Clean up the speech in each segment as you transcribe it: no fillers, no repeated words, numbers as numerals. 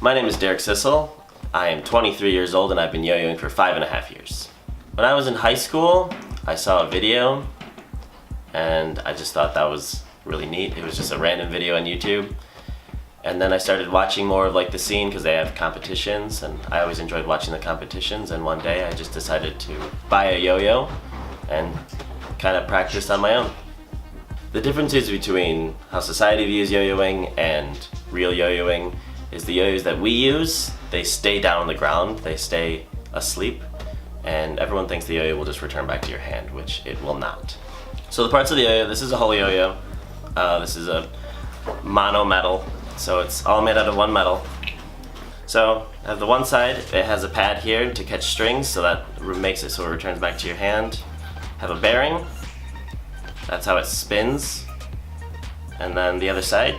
My name is Dereck Sissell. I am 23 years old and I've been yo-yoing for 5.5 years. When I was in high school, I saw a video and I just thought that was really neat. It was just a random video on YouTube. And then I started watching more of like the scene because they have competitions, and I always enjoyed watching the competitions, and one day I just decided to buy a yo-yo and kind of practice on my own. The differences between how society views yo-yoing and real yo-yoing is the yo-yos that we use, they stay down on the ground, they stay asleep, and everyone thinks the yo-yo will just return back to your hand, which it will not. So the parts of the yo-yo, this is a whole yo-yo. This is a mono metal, so it's all made out of one metal. So I have the one side, it has a pad here to catch strings, so that makes it so it returns back to your hand. Have a bearing, that's how it spins, and then the other side,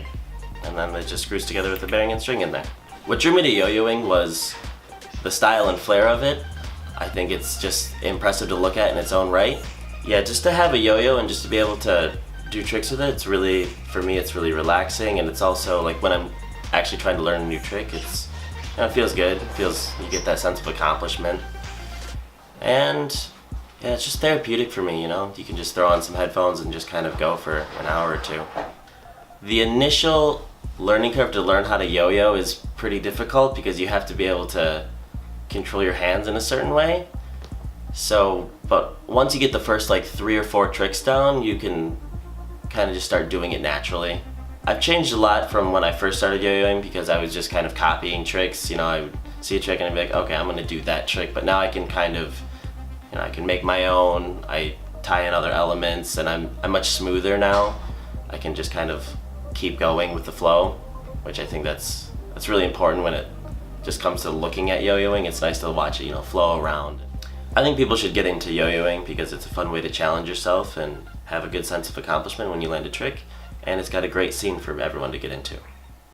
and then it just screws together with the bearing and string in there. What drew me to yo-yoing was the style and flair of it. I think it's just impressive to look at in its own right. Yeah, just to have a yo-yo and just to be able to do tricks with it, it's really, for me, it's really relaxing, and it's also like when I'm actually trying to learn a new trick, it's, you know, it feels good. It feels, you get that sense of accomplishment. And yeah, it's just therapeutic for me, you know? You can just throw on some headphones and just kind of go for an hour or two. The initial learning curve to learn how to yo-yo is pretty difficult because you have to be able to control your hands in a certain way. So, but once you get the first like 3 or 4 tricks down, you can kind of just start doing it naturally. I've changed a lot from when I first started yo-yoing because I was just kind of copying tricks. You know, I would see a trick and I'd be like, okay, I'm gonna do that trick, but now I can kind of, you know, I can make my own, I tie in other elements, and I'm much smoother now. I can just kind of keep going with the flow, which I think that's really important when it just comes to looking at yo-yoing. It's nice to watch it, you know, flow around. I think people should get into yo-yoing because it's a fun way to challenge yourself and have a good sense of accomplishment when you land a trick, and it's got a great scene for everyone to get into.